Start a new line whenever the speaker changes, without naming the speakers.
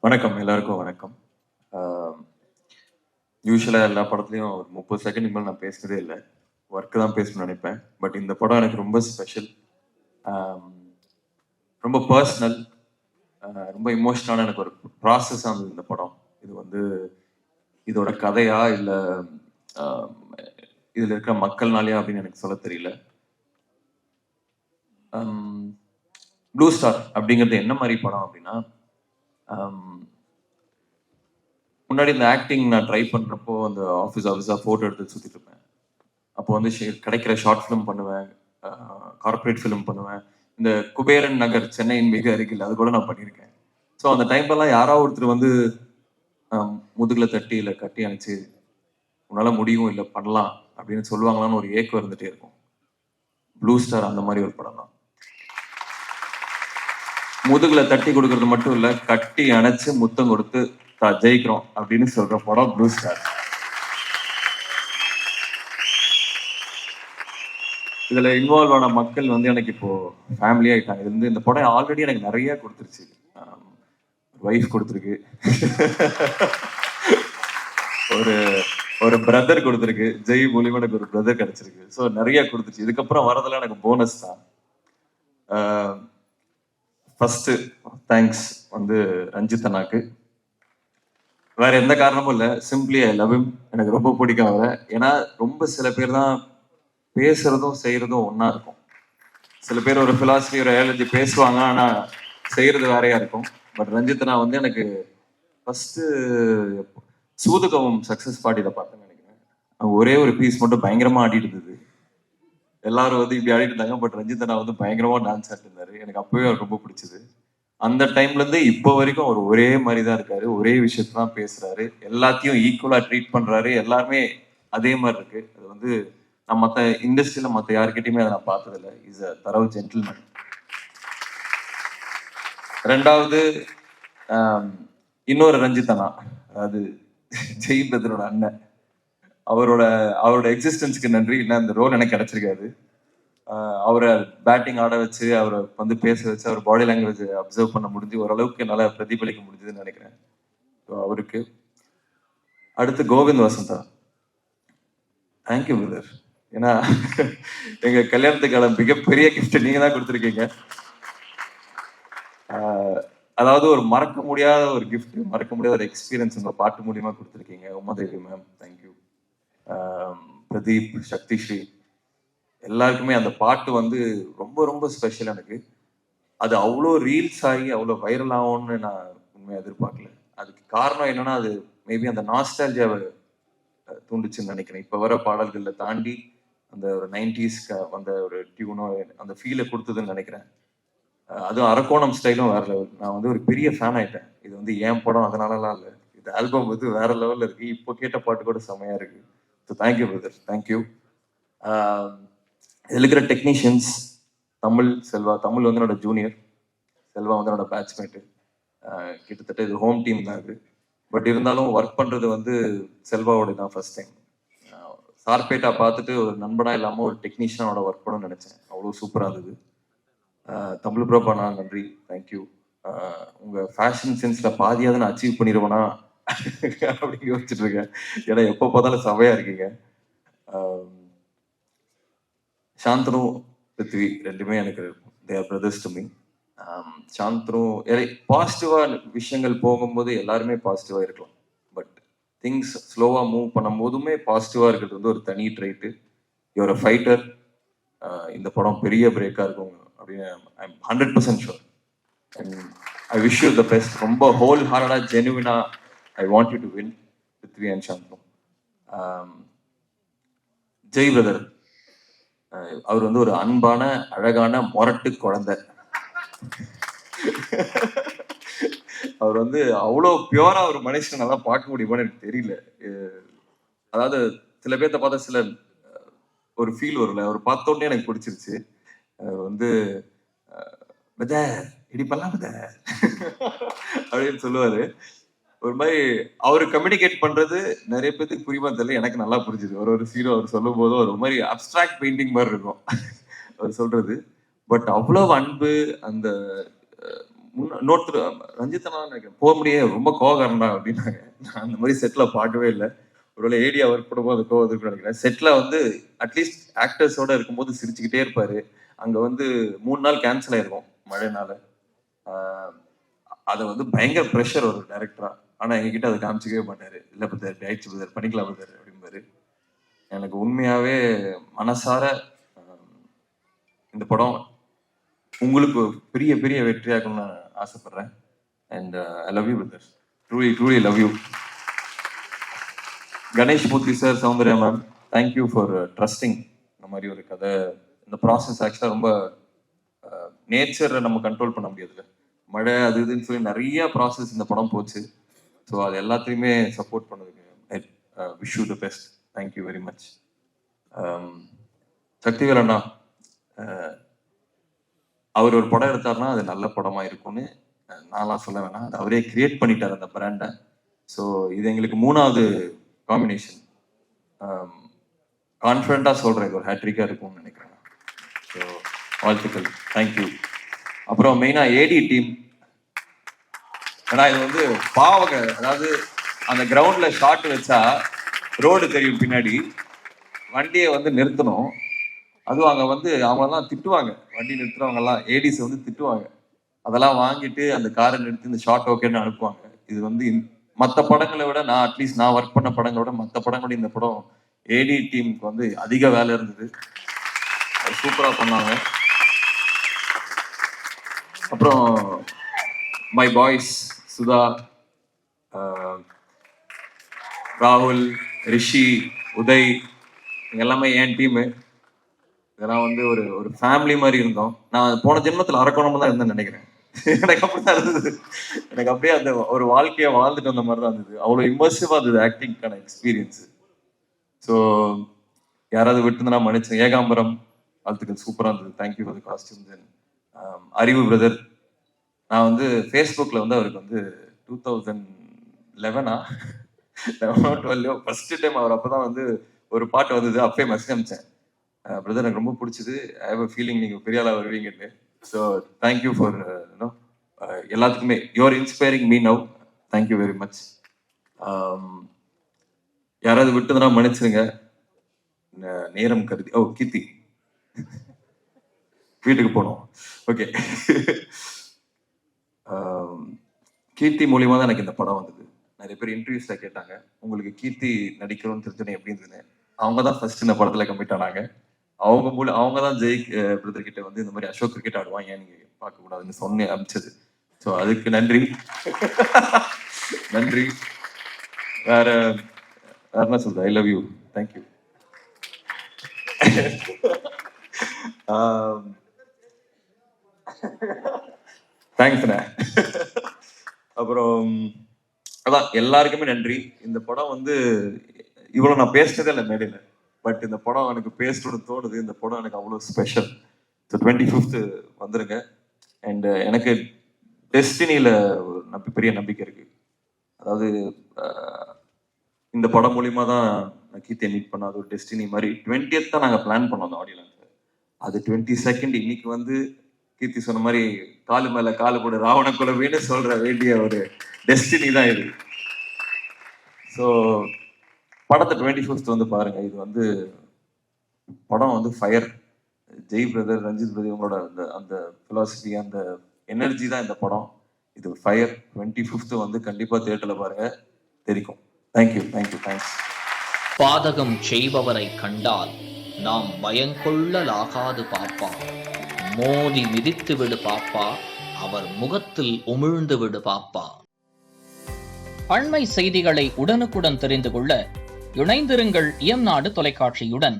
வணக்கம், எல்லாருக்கும் வணக்கம். யூஸ்வலாக எல்லா படத்துலையும் ஒரு 30 செகண்ட் மேலே நான் பேசுனதே இல்லை. ஒர்க்கு தான் பேசணும்னு நினைப்பேன். பட் இந்த படம் எனக்கு ரொம்ப ஸ்பெஷல், ரொம்ப பர்சனல், ரொம்ப இமோஷனலான எனக்கு ஒரு ப்ராசஸாக இருந்தது இந்த படம். இது வந்து இதோட கதையா இல்லை இதில் இருக்கிற மக்கள்னாலையா அப்படின்னு எனக்கு சொல்ல தெரியல. ப்ளூ ஸ்டார் அப்படிங்கிறது என்ன மாதிரி படம் அப்படின்னா, முன்னாடி இந்த ஆக்டிங் நான் ட்ரை பண்ணுறப்போ அந்த ஆஃபீஸாக ஃபோட்டோ எடுத்து சுற்றிட்டு இருப்பேன். அப்போ வந்து கிடைக்கிற ஷார்ட் ஃபிலிம் பண்ணுவேன், கார்பரேட் ஃபிலிம் பண்ணுவேன். இந்த குபேரன் நகர் சென்னையின் மிக அருகில் அது கூட நான் பண்ணியிருக்கேன். ஸோ அந்த டைம்லலாம் யாராவது ஒருத்தர் வந்து முதுகில் தட்டி இல்லை கட்டி அணைச்சி உன்னால் முடியும் இல்லை பண்ணலாம் அப்படின்னு சொல்லுவாங்களான்னு ஒரு ஏக்கம் இருந்துகிட்டே இருக்கும். ப்ளூ ஸ்டார் அந்த மாதிரி ஒரு படம் தான். முதுகில் தட்டி கொடுக்கறது மட்டும் இல்லை, கட்டி அணைச்சு முத்தம் கொடுத்து ஜெயிக்கிறோம் அப்படின்னு சொல்ற படம் ப்ளூ ஸ்டார். இதுல இன்வால்வ் ஆன மக்கள் வந்து எனக்கு இப்போ ஃபேமிலி ஆயிட்டாங்க. இது வந்து இந்த படம் ஆல்ரெடி எனக்கு நிறைய கொடுத்துருச்சு. ஒய்ஃப் கொடுத்துருக்கு, ஒரு ஒரு பிரதர் கொடுத்துருக்கு, ஜெய் மூலியமா எனக்கு ஒரு பிரதர் கிடைச்சிருக்கு. ஸோ நிறைய கொடுத்துருச்சு. இதுக்கப்புறம் வரதெல்லாம் எனக்கு போனஸ் தான். ஃபர்ஸ்ட் தேங்க்ஸ் வந்து ரஞ்சித் அண்ணாக்கு. வேற எந்த காரணமும் இல்லை, சிம்பிளி ஐ லவ் ஹிம். எனக்கு ரொம்ப பிடிக்கும் அவரை. ஏன்னா ரொம்ப சில பேர் தான் பேசுறதும் செய்யறதும் ஒன்னா இருக்கும். சில பேர் ஒரு பிலாசபி ஒரு ஐடியாலஜி பேசுவாங்க, ஆனா செய்யறது வேறையா இருக்கும். பட் ரஞ்சித்னா வந்து எனக்கு ஃபர்ஸ்ட் சூதுகவும் சக்சஸ் பார்ட்டியில பார்த்தேன்னு நினைக்கிறேன். அவங்க ஒரே ஒரு பீஸ் மட்டும் பயங்கரமா ஆடிட்டு இருந்தது. எல்லாரும் வந்து இப்படி ஆடிட்டு இருந்தாங்க, பட் ரஞ்சித்னா வந்து பயங்கரமா டான்ஸ் ஆடிட்டு இருந்தாரு. எனக்கு அப்பவே அவர் ரொம்ப பிடிச்சது. அந்த டைம்ல இருந்து இப்போ வரைக்கும் அவர் ஒரே மாதிரி தான் இருக்காரு, ஒரே விஷயத்தான் பேசுறாரு, எல்லாத்தையும் ஈக்குவலா ட்ரீட் பண்றாரு. எல்லாருமே அதே மாதிரி இருக்கு. அது வந்து நான் மற்ற இண்டஸ்ட்ரியில மற்ற யாருக்கிட்டையுமே அதை நான் பார்த்ததில்லை. இஸ் அ தரவு ஜென்டில்மேன். ரெண்டாவது இன்னொரு ரஞ்சித் அண்ணா, அதாவது ஜெய் பிரதரோட அண்ணன். அவரோட எக்ஸிஸ்டன்ஸ்க்கு நன்றி. இல்லை அந்த ரோல் எனக்கு கிடைச்சிருக்காது. அவரை பேட்டிங் ஆட வச்சு, அவரை வந்து பேச வச்சு, அவர் பாடி லாங்குவேஜ் அப்சர்வ் பண்ண முடிஞ்சு ஓரளவுக்கு நல்லா பிரதிபலிக்க முடிஞ்சதுன்னு நினைக்கிறேன். அவருக்கு அடுத்து கோவிந்த் வசந்தா, தேங்க்யூ பிரதர். ஏன்னா எங்க கல்யாணத்துக்கான மிகப்பெரிய கிஃப்ட் நீங்க தான் கொடுத்துருக்கீங்க. அதாவது ஒரு மறக்க முடியாத ஒரு கிஃப்ட், மறக்க முடியாத ஒரு எக்ஸ்பீரியன்ஸ் உங்க பாட்டு மூலியமா கொடுத்துருக்கீங்க. Umadevi ma'am thank you. பிரதீப், சக்தி ஸ்ரீ, எல்லாருக்குமே அந்த பாட்டு வந்து ரொம்ப ரொம்ப ஸ்பெஷல் எனக்கு. அது அவ்வளோ ரீல்ஸ் ஆகி அவ்வளோ வைரல் ஆகும்னு நான் உண்மையாக எதிர்பார்க்கல. அதுக்கு காரணம் என்னன்னா, அது மேபி அந்த நாஸ்டாலஜியாவை தூண்டுச்சுன்னு நினைக்கிறேன். இப்போ வர பாடல்களை தாண்டி அந்த ஒரு 90s அந்த ஒரு டியூனோ அந்த ஃபீலை கொடுத்ததுன்னு நினைக்கிறேன். அதுவும் அரக்கோணம் ஸ்டைலும் வேற லெவல். நான் வந்து ஒரு பெரிய ஃபேன் ஆயிட்டேன். இது வந்து ஏன் படம் அதனாலலாம் இல்லை, இது ஆல்பம் வந்து வேற லெவலில் இருக்கு. இப்போ கேட்ட பாட்டு கூட செம்மையா இருக்கு. So thank you brother, thank you. இதில் இருக்கிற டெக்னீஷியன்ஸ், செல்வா. தமிழ் வந்து என்னோட ஜூனியர், செல்வா வந்து என்னோட பேட்ச்மேட்டு. கிட்டத்தட்ட இது ஹோம் டீம் தான் இது. பட் இருந்தாலும் ஒர்க் பண்ணுறது வந்து செல்வாவோட தான் ஃபர்ஸ்ட் டைம். சார்பேட்டா பார்த்துட்டு ஒரு நண்பனா இல்லாமல் ஒரு டெக்னீஷியனோட ஒர்க் பண்ணணும்னு நினச்சேன். அவ்வளோ சூப்பராக இருந்தது. தமிழ் ப்ரோ பண்ணா நன்றி, தேங்க்யூ. உங்கள் ஃபேஷன் சென்ஸில் பாதியாவது நான் அச்சீவ் பண்ணிடுவேனா அப்படின்னு யோசிச்சுட்டு இருக்கேன். ஏன்னா எப்போ பார்த்தாலும் சவையாக இருக்கீங்க. சாந்தனு, பிருத்வி ரெண்டுமே எனக்கு they are brothers to me. Shantanu பாசிட்டிவாக விஷயங்கள் போகும்போது எல்லாருமே பாசிட்டிவாக இருக்கலாம். பட் திங்ஸ் ஸ்லோவாக மூவ் பண்ணும் போதுமே பாசிட்டிவாக இருக்கிறது வந்து ஒரு தனி ட்ரைட்டு. Your a fighter. இந்த படம் பெரிய பிரேக்காக இருக்கும் அப்படின்னு I am 100% sure. And I wish you the best. ரொம்ப ஹோல் ஹார்டடாக ஜெனுவினாக I want you to win Prithvi and Shanthanu. Jai brother, அவர் வந்து ஒரு அன்பான அழகான மொரட்டு குழந்தை. அவர் வந்து அவ்வளோ பியூரா ஒரு மனுஷன் நல்லா பார்க்க முடியுமான்னு எனக்கு தெரியல. அதாவது சில பேர்த்த பார்த்தா சில ஒரு ஃபீல் வரும்ல, அவர் பார்த்த உடனே எனக்கு பிடிச்சிருச்சு. வந்து பத இடி பண்ணலாம் பத அப்படின்னு சொல்லுவாரு. ஒரு மாதிரி அவரு கம்யூனிகேட் பண்றது நிறைய பேருக்கு புரியுமா தெரியல, எனக்கு நல்லா புரிஞ்சுது. ஒரு சீரோ அவர் சொல்லும் போதும் ஒரு மாதிரி அப்டிராக்ட் பெயிண்டிங் மாதிரி இருக்கும் அவர் சொல்றது. பட் அவ்வளவு அன்பு, அந்த இன்னொருத்தர் ரஞ்சித்தனா போக முடியாது, ரொம்ப கோவக்காரன்டா அப்படின்னாங்க. நான் அந்த மாதிரி செட்ல பார்க்கவே இல்லை. ஒருவேளை ஏடியா ஒர்க் பண்ணும்போது அது கோவம் இருக்குன்னு நினைக்கிறேன். செட்ல வந்து அட்லீஸ்ட் ஆக்டர்ஸோட இருக்கும்போது சிரிச்சுக்கிட்டே இருப்பாரு. அங்க வந்து 3 நாள் கேன்சல் ஆயிருக்கும் மழைனால. அதை வந்து பயங்கர ப்ரெஷர் ஒரு டைரக்டரா. ஆனா எங்ககிட்ட அதை காமிச்சிக்கவே மாட்டாரு. இல்ல பிரதர், ஆயிடுச்சு பிரதர், பண்ணிக்கலாம் பிரதர் அப்படிம்பாரு. எனக்கு உண்மையாவே மனசார இந்த படம் உங்களுக்கு பெரிய பெரிய வெற்றியாகணும்னு ஆசைப்படுறேன். And I love you brother, truly truly love you. Ganesh Murthy sir, Soundarya ma'am, thank you for trusting. இந்த மாதிரி ஒரு கதை, இந்த ப்ராசஸ் ஆக்சுவலாக ரொம்ப நேச்சரை நம்ம கண்ட்ரோல் பண்ண முடியாதுல்ல, மழை அது இதுன்னு சொல்லி நிறைய ப்ராசஸ் இந்த படம் போச்சு. ஸோ அது எல்லாத்தையுமே சப்போர்ட் பண்ணதுக்கு wish you the best. Thank you very much. Sakthivel அண்ணா, அவர் ஒரு படம் எடுத்தாருன்னா அது நல்ல படமா இருக்கும்னு நான்லாம் சொல்ல வேணாம், அது அவரே கிரியேட் பண்ணிட்டார் அந்த பிராண்டை. ஸோ இது எங்களுக்கு 3வது காம்பினேஷன். கான்ஃபிடண்டா சொல்றேன், இது ஒரு ஹேட்ரிக்கா இருக்கும்னு நினைக்கிறேன். ஸோ வாழ்த்துக்கள், தேங்க்யூ. அப்புறம் மெயினா ஏடி டீம், ஏன்னா இது வந்து பாவங்க, அதாவது அந்த கிரவுண்ட்ல ஷாட் வச்சா ரோடு தெரியும் பின்னாடி, வண்டியை வந்து நிறுத்தணும். அதுவும் அங்க வந்து அவங்கெல்லாம் திட்டுவாங்க, வண்டி நிறுத்துறவங்க எல்லாம் ஏடிஸ் வந்து திட்டுவாங்க. அதெல்லாம் வாங்கிட்டு அந்த காரை நிறுத்தி இந்த ஷாட் ஓகேன்னு அனுப்புவாங்க. இது வந்து மற்ற படங்களை விட, நான் அட்லீஸ்ட் நான் ஒர்க் பண்ண படங்களை விட மற்ற படங்களோட இந்த படம் ஏடி டீமுக்கு வந்து அதிக வேலை இருந்தது. சூப்பரா பண்ணாங்க. அப்புறம் மை பாய்ஸ் சுதா, ராகுல், ரிஷி, உதய், எல்லாமே என் டீமு. இதெல்லாம் வந்து ஒரு ஒரு ஃபேமிலி மாதிரி இருந்தோம். நான் போன ஜென்மத்தில் அரக்கோணம் தான் இருந்தேன்னு நினைக்கிறேன். எனக்கு அப்படிதான் இருந்தது. எனக்கு அப்படியே அந்த ஒரு வாழ்க்கையை வாழ்ந்துட்டு வந்த மாதிரி தான் இருந்தது. அவ்வளோ இமர்சிவா இருந்தது ஆக்டிங்கான எக்ஸ்பீரியன்ஸ். ஸோ யாராவது விட்டுருந்தா மன்னிச்சு. ஏகாம்பரம், வாழ்த்துக்கள், சூப்பராக இருந்தது. Thank you for the costumes. அறிவு பிரதர், நான் வந்து ஃபேஸ்புக்கில் வந்து அவருக்கு வந்து 2011 ஃபர்ஸ்ட் டைம் அவர் அப்போ தான் வந்து ஒரு பாட்டு வந்தது, அப்பயே மெசேஜ் அனுப்பிச்சேன், பிரதர் எனக்கு ரொம்ப பிடிச்சது, ஐ ஹேவ் அ ஃபீலிங் நீங்கள் பெரிய ஆளாக வருவீங்கன்னு. ஸோ தேங்க்யூ ஃபார் எல்லாத்துக்குமே, you're inspiring me now. Thank you very much. யாராவது விட்டுதுன்னா மன்னிச்சிருங்க, நேரம் கருதி. ஓ, கீர்த்தி வீட்டுக்கு போனோம். ஓகே. கீர்த்தி மூலியமா தான் எனக்கு இந்த படம் வந்தது. நிறைய பேர் இன்டர்வியூஸ்ல கேட்டாங்க, உங்களுக்கு கீர்த்தி நடிக்கணும்னு தெரிஞ்சு எப்படி இருந்ததுன்னு. அவங்க தான் ஃபர்ஸ்ட் இந்த படத்துல கமிட் ஆனாங்க. அவங்க தான் ஜெய் பிரதர் கிட்ட வந்து இந்த மாதிரி அசோக் கிரிக்கெட் ஆடுவாங்க, நீங்க பார்க்க கூடாதுன்னு சொன்னே அமிச்சது. ஸோ அதுக்கு நன்றி. நன்றி. வேற என்ன சொல்றது, ஐ லவ் யூ, தேங்க்யூ. தேங்க்ஸ்ண்ணே. அப்புறம் அதான் எல்லாருக்குமே நன்றி. இந்த படம் வந்து இவ்வளோ நான் பேசினதே இல்லை மேடையில், பட் இந்த படம் எனக்கு பேசணும்னு தோணுது. இந்த படம் எனக்கு அவ்வளோ ஸ்பெஷல். ஸோ 25th வந்துருங்க. அண்ட் எனக்கு டெஸ்டினியில் ஒரு பெரிய நம்பிக்கை இருக்கு. அதாவது இந்த படம் மூலியமா தான் நான் கீர்த்தியை மீட் பண்ண, அது ஒரு டெஸ்டினி மாதிரி. 20th தான் நாங்கள் பிளான் பண்ணோம் அந்த ஆடியோ லான்ச். அது 22nd இன்னைக்கு வந்து கீர்த்தி சொன்ன மாதிரி காலு மேல காலு போடு ராவண குலவேன்னு சொல்ற வேண்டிய ஒரு டெஸ்டினி தான் இது. ஸோ படத்தை 25th வந்து பாருங்க. இது வந்து படம் வந்து fire. Jai brother, Ranjith brother, இவங்களோட அந்த அந்த பிலாசபி, அந்த எனர்ஜி தான் இந்த படம். இது ஃபயர். 25th வந்து கண்டிப்பா தியேட்டர்ல பாருங்க, தெரிக்கும். Thank you, thank you, thanks.
பாதகம் செய்பவரை கண்டால் நாம் பயங்கொள்ளலாகாது பாப்பா, மோதி மிதித்து விடு பாப்பா, அவர் முகத்தில் உமிழ்ந்து விடு பாப்பா. அண்மை செய்திகளை உடனுக்குடன் தெரிந்து கொள்ள இணைந்திருங்கள் இயம்நாடு தொலைக்காட்சியுடன்.